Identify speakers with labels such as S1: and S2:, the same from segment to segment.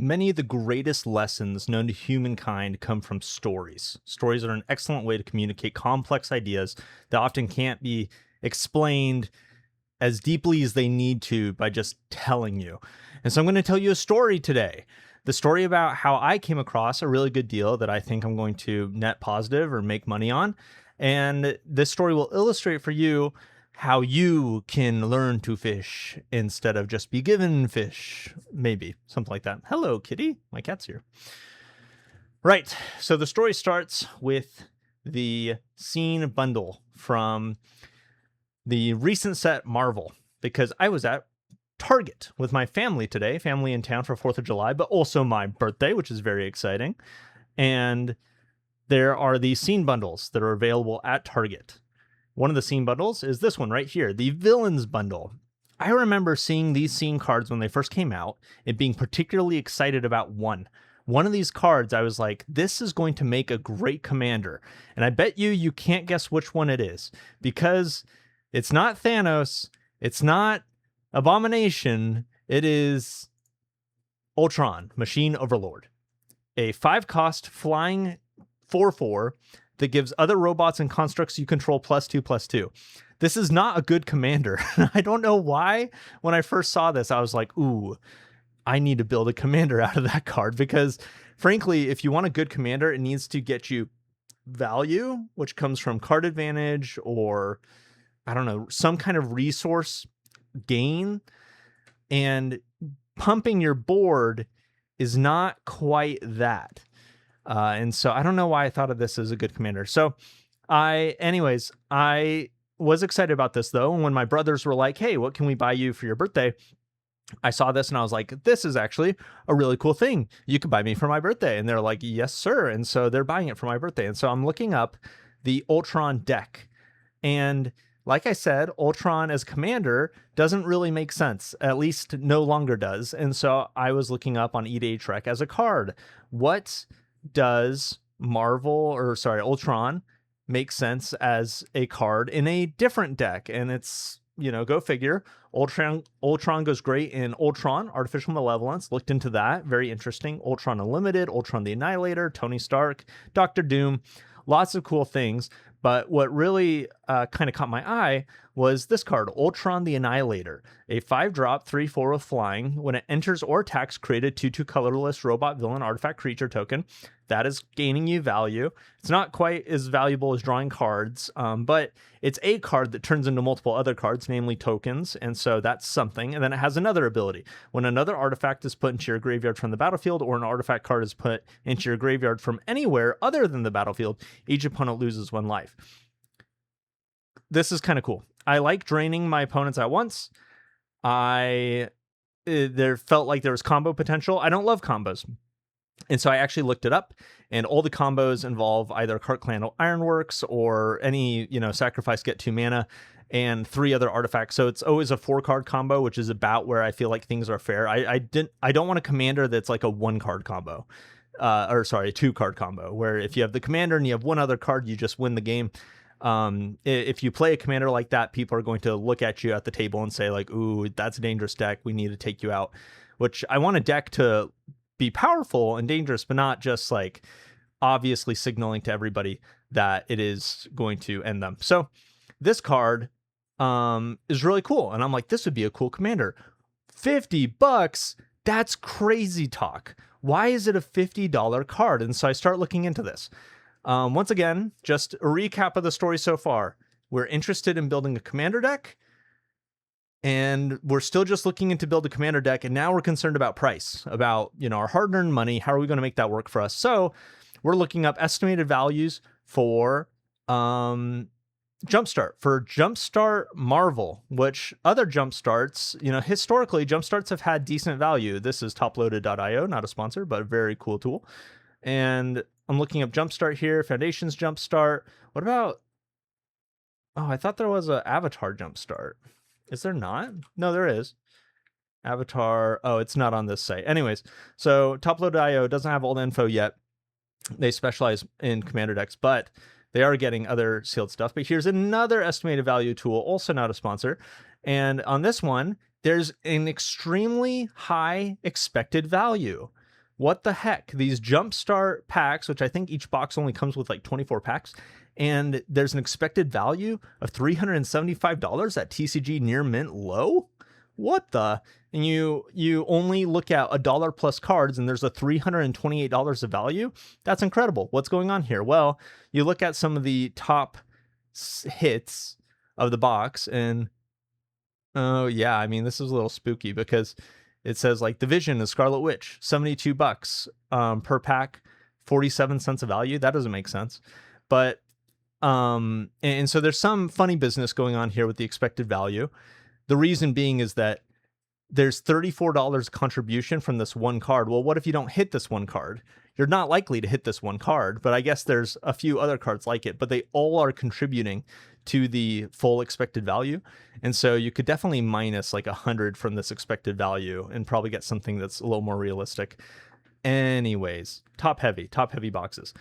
S1: Many of the greatest lessons known to humankind come from stories. Stories are an excellent way to communicate complex ideas that often can't be explained as deeply as they need to by just telling you. And so I'm going to tell you a story today. The story about how I came across a really good deal that I think I'm going to net positive or make money on. And this story will illustrate for you how you can learn to fish instead of just be given fish, maybe something like that. Hello, kitty. My cat's here. Right. So the story starts with the scene bundle from the recent set Marvel, because I was at Target with my family today, family in town for 4th of July, but also my birthday, which is very exciting. And there are these scene bundles that are available at Target. One of the scene bundles is this one right here, the Villains bundle. I remember seeing these scene cards when they first came out and being particularly excited about one. One of these cards, I was like, this is going to make a great commander. And I bet you can't guess which one it is, because it's not Thanos, it's not Abomination, it is Ultron, Machine Overlord. A 5-cost flying 4/4 that gives other robots and constructs you control +2/+2. This is not a good commander. I don't know why. When I first saw this, I was like, ooh, I need to build a commander out of that card, because frankly, if you want a good commander, it needs to get you value, which comes from card advantage or, I don't know, some kind of resource gain. And pumping your board is not quite that. And so I don't know why I thought of this as a good commander. So I was excited about this though. And when my brothers were like, hey, what can we buy you for your birthday? I saw this and I was like, this is actually a really cool thing. You could buy me for my birthday. And they're like, yes, sir. And so they're buying it for my birthday. And so I'm looking up the Ultron deck. And like I said, Ultron as commander doesn't really make sense, at least no longer does. And so I was looking up on EDHREC as a card. What does Ultron make sense as a card in a different deck? And it's, go figure. Ultron goes great in Ultron, Artificial Malevolence. Looked into that. Very interesting. Ultron Unlimited, Ultron the Annihilator, Tony Stark, Doctor Doom. Lots of cool things. But what really kind of caught my eye was this card, Ultron the Annihilator. A 5-drop, 3/4 with flying. When it enters or attacks, create a 2/2 colorless robot villain artifact creature token. That is gaining you value. It's not quite as valuable as drawing cards, but it's a card that turns into multiple other cards, namely tokens, and so that's something. And then it has another ability. When another artifact is put into your graveyard from the battlefield, or an artifact card is put into your graveyard from anywhere other than the battlefield, each opponent loses 1 life. This is kind of cool. I like draining my opponents at once. There felt like there was combo potential. I don't love combos. And so I actually looked it up, and all the combos involve either Cart Clan Ironworks or any, sacrifice, get 2 mana, and 3 other artifacts. So it's always a 4-card combo, which is about where I feel like things are fair. I don't want a commander that's like a 1-card combo. A 2-card combo, where if you have the commander and you have one other card, you just win the game. If you play a commander like that, people are going to look at you at the table and say like, ooh, that's a dangerous deck. We need to take you out. Which I want a deck to be powerful and dangerous, but not just like obviously signaling to everybody that it is going to end them. So this card is really cool. And I'm like, this would be a cool commander. $50. That's crazy talk. Why is it a $50 card? And so I start looking into this. Once again, just a recap of the story so far. We're interested in building a commander deck, and we're still just looking into build a commander deck, and now we're concerned about price, about, our hard-earned money. How are we going to make that work for us? So we're looking up estimated values for Jumpstart, for Jumpstart Marvel, which other Jumpstarts, historically, Jumpstarts have had decent value. This is toploaded.io, not a sponsor, but a very cool tool. And I'm looking up Jumpstart here, Foundations Jumpstart. What about, I thought there was an Avatar Jumpstart. Is there not? No, there is. Avatar. Oh, it's not on this site. Anyways, so topload.io doesn't have all the info yet. They specialize in commander decks, but they are getting other sealed stuff. But here's another estimated value tool, also not a sponsor. And on this one, there's an extremely high expected value. What the heck? These Jumpstart packs, which I think each box only comes with like 24 packs, and there's an expected value of $375 at TCG near mint low? What the? And you only look at $1 plus cards and there's a $328 of value? That's incredible. What's going on here? Well, you look at some of the top hits of the box and oh yeah, I mean this is a little spooky because it says like Division is Scarlet Witch, $72 per pack, 47 cents of value. That doesn't make sense. But and so there's some funny business going on here with the expected value. The reason being is that there's $34 contribution from this one card. Well, what if you don't hit this one card? You're not likely to hit this one card, but I guess there's a few other cards like it, but they all are contributing to the full expected value. And so you could definitely minus like 100 from this expected value and probably get something that's a little more realistic. Anyways, top heavy boxes.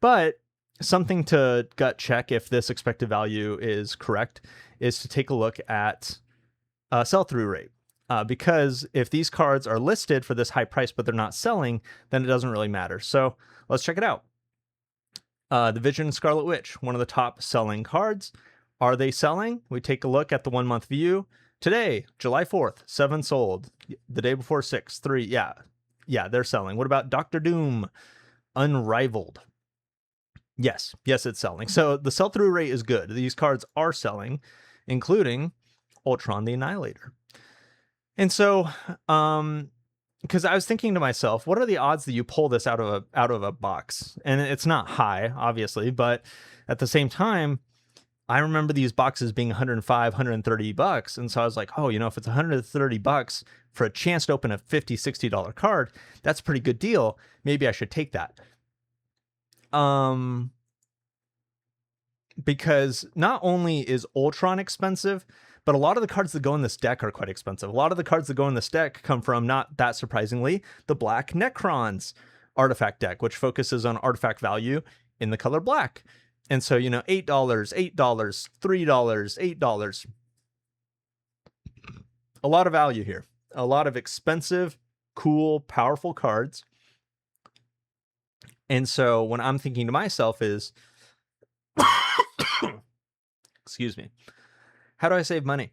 S1: But something to gut check if this expected value is correct is to take a look at sell-through rate. Because if these cards are listed for this high price, but they're not selling, then it doesn't really matter. So let's check it out. The Vision Scarlet Witch, one of the top selling cards. Are they selling? We take a look at the 1 month view. Today, July 4th, 7 sold. The day before 6, 3. Yeah, they're selling. What about Dr. Doom? Unrivaled. Yes, it's selling. So the sell-through rate is good. These cards are selling, including Ultron the Annihilator. And so, because I was thinking to myself, what are the odds that you pull this out of a box? And it's not high, obviously, but at the same time, I remember these boxes being 105, 130 bucks. And so I was like, oh, if it's 130 bucks for a chance to open a $50, $60 card, that's a pretty good deal. Maybe I should take that. Because not only is Ultron expensive, but a lot of the cards that go in this deck are quite expensive. A lot of the cards that go in this deck come from, not that surprisingly, the Black Necrons artifact deck, which focuses on artifact value in the color black. And so, $8, $3, $8. A lot of value here. A lot of expensive, cool, powerful cards. And so what I'm thinking to myself is, excuse me, how do I save money?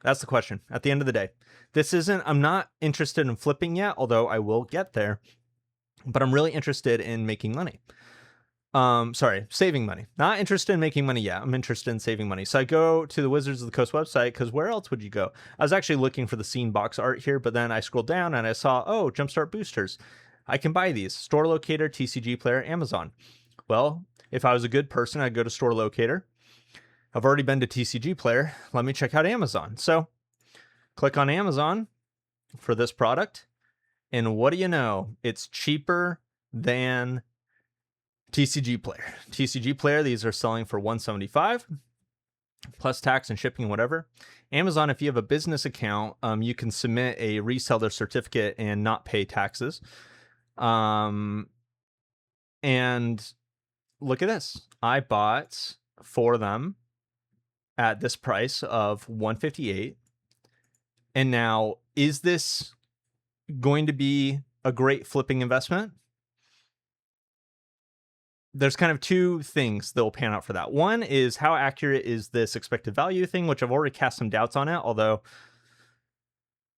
S1: That's the question at the end of the day. I'm not interested in flipping yet, although I will get there, but I'm really interested in making money. Saving money. Not interested in making money yet. I'm interested in saving money. So I go to the Wizards of the Coast website because where else would you go? I was actually looking for the scene box art here, but then I scrolled down and I saw, Jumpstart boosters. I can buy these. Store Locator, TCG Player, Amazon. Well, if I was a good person, I'd go to Store Locator. I've already been to TCG Player. Let me check out Amazon. So click on Amazon for this product. And what do you know? It's cheaper than TCG Player. TCG Player, these are selling for $175 plus tax and shipping, whatever. Amazon, if you have a business account, you can submit a reseller certificate and not pay taxes. And look at this. I bought 4 of them at this price of $158. And now, is this going to be a great flipping investment? There's kind of 2 things that will pan out for that. One is how accurate is this expected value thing, which I've already cast some doubts on it, although,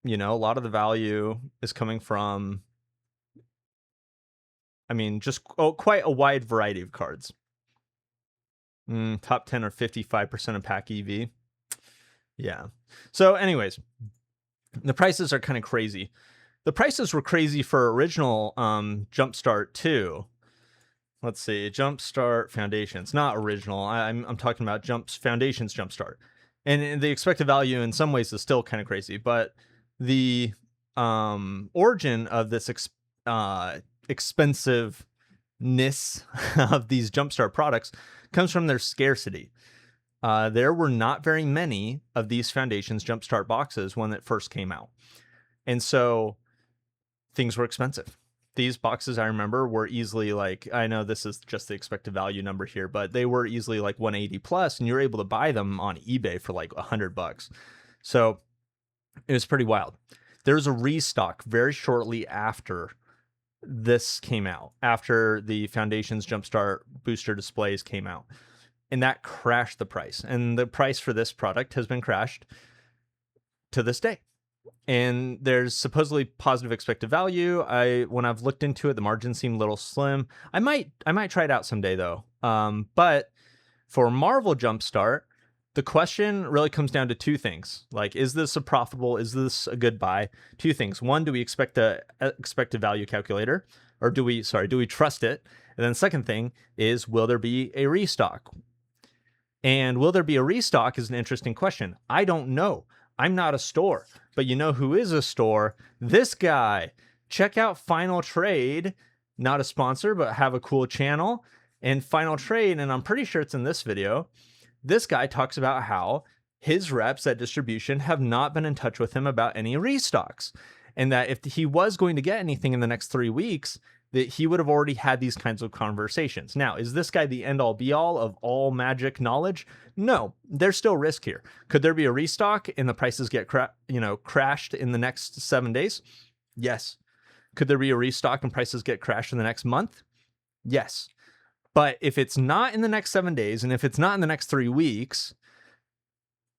S1: a lot of the value is coming from, just quite a wide variety of cards. Top 10 or 55% of pack EV. Yeah. So anyways, the prices are kind of crazy. The prices were crazy for original Jumpstart too. Let's see, Jumpstart Foundations, not original. I'm talking about Foundations Jumpstart. And the expected value in some ways is still kind of crazy, but the origin of this expensiveness of these Jumpstart products comes from their scarcity. There were not very many of these Foundations Jumpstart boxes when it first came out. And so things were expensive. These boxes, I remember, were easily like, I know this is just the expected value number here, but they were easily like 180 plus, and you were able to buy them on eBay for like $100. So it was pretty wild. There was a restock very shortly after this came out, after the Foundation's Jumpstart booster displays came out. And that crashed the price. And the price for this product has been crashed to this day. And there's supposedly positive expected value. When I've looked into it, the margins seem a little slim. I might try it out someday though. But for Marvel Jumpstart, the question really comes down to two things. Like, is this a profitable? Is this a good buy? Two things. One, do we expect the expected value calculator, or do we trust it? And then the second thing is, will there be a restock? And will there be a restock is an interesting question. I don't know. I'm not a store, but you know who is a store? This guy. Check out Final Trade, not a sponsor, but have a cool channel. And Final Trade, and I'm pretty sure it's in this video, this guy talks about how his reps at distribution have not been in touch with him about any restocks. And that if he was going to get anything in the next 3 weeks, that he would have already had these kinds of conversations. Now, is this guy the end all be all of all magic knowledge? No, there's still risk here. Could there be a restock and the prices get crashed in the next 7 days? Yes. Could there be a restock and prices get crashed in the next month? Yes. But if it's not in the next 7 days, and if it's not in the next 3 weeks,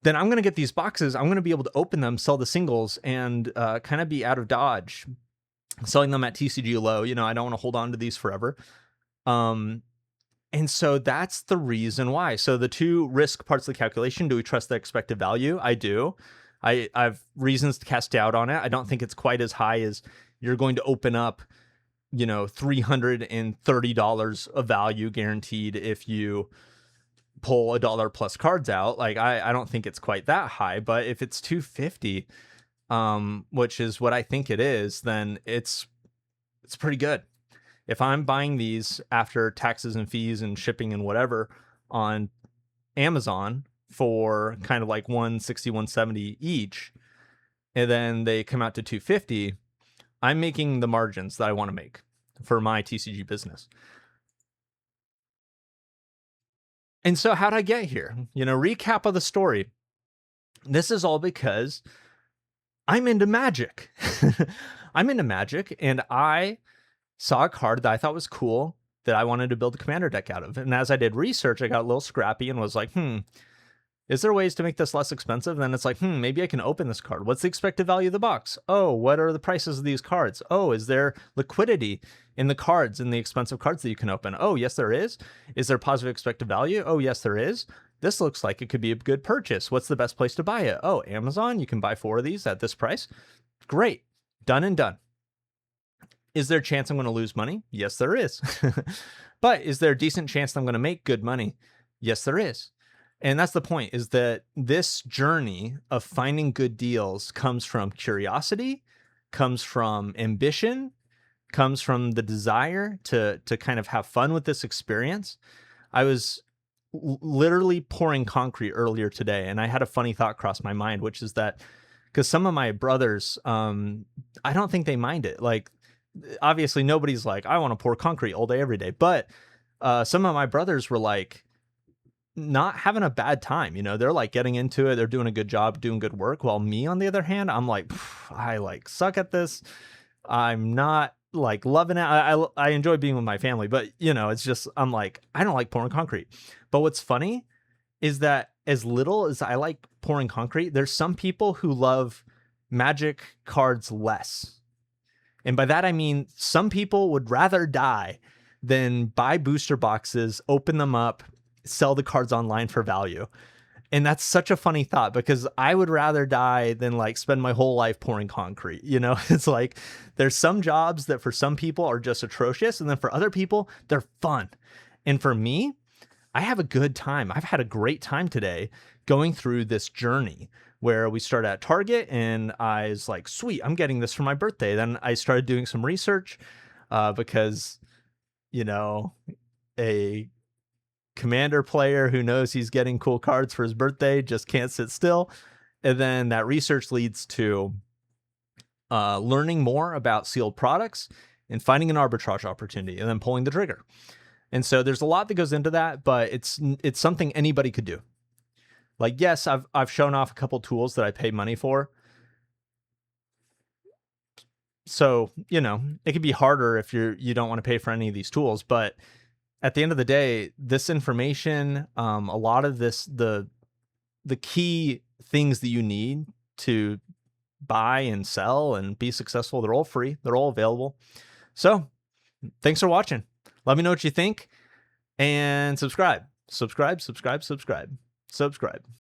S1: then I'm going to get these boxes. I'm going to be able to open them, sell the singles, and kind of be out of dodge, selling them at TCG low. I don't want to hold on to these forever. And so that's the reason why. So the two risk parts of the calculation, do we trust the expected value? I do. I've reasons to cast doubt on it. I don't think it's quite as high as you're going to open up, $330 of value guaranteed if you pull $1 plus cards out. Like, I don't think it's quite that high, but if it's $250, which is what I think it is, then it's pretty good. If I'm buying these after taxes and fees and shipping and whatever on Amazon for kind of like $160, $170 each, and then they come out to $250, I'm making the margins that I want to make for my TCG business. And so how'd I get here? Recap of the story. This is all because I'm into Magic. I'm into Magic, and I saw a card that I thought was cool that I wanted to build a commander deck out of. And as I did research, I got a little scrappy and was like, is there ways to make this less expensive? And then it's like, maybe I can open this card. What's the expected value of the box? Oh, what are the prices of these cards? Oh, is there liquidity in the cards, in the expensive cards that you can open? Oh, yes, there is. Is there positive expected value? Oh, yes, there is. This looks like it could be a good purchase. What's the best place to buy it? Oh, Amazon. You can buy 4 of these at this price. Great. Done and done. Is there a chance I'm going to lose money? Yes, there is. But is there a decent chance that I'm going to make good money? Yes, there is. And that's the point, is that this journey of finding good deals comes from curiosity, comes from ambition, comes from the desire to kind of have fun with this experience. I was literally pouring concrete earlier today, and I had a funny thought cross my mind, which is that because some of my brothers, I don't think they mind it. Like, obviously nobody's like, I want to pour concrete all day, every day. But some of my brothers were like, not having a bad time. They're like getting into it. They're doing a good job, doing good work. While me, on the other hand, I'm like, I like suck at this. I'm not like loving it. I enjoy being with my family, but it's just, I'm like, I don't like pouring concrete. But what's funny is that as little as I like pouring concrete, there's some people who love Magic cards less. And by that, I mean, some people would rather die than buy booster boxes, open them up, sell the cards online for value. And that's such a funny thought, because I would rather die than like spend my whole life pouring concrete. It's like there's some jobs that for some people are just atrocious, and then for other people, they're fun. And for me, I have a good time. I've had a great time today going through this journey where we started at Target and I was like, sweet, I'm getting this for my birthday. Then I started doing some research because, a commander player who knows he's getting cool cards for his birthday just can't sit still. And then that research leads to learning more about sealed products and finding an arbitrage opportunity and then pulling the trigger. And so there's a lot that goes into that, but it's something anybody could do. Like, yes, I've shown off a couple tools that I pay money for. So, it could be harder if you don't want to pay for any of these tools, but at the end of the day, this information, a lot of the key things that you need to buy and sell and be successful, they're all free. They're all available. So, thanks for watching. Let me know what you think and subscribe. Subscribe.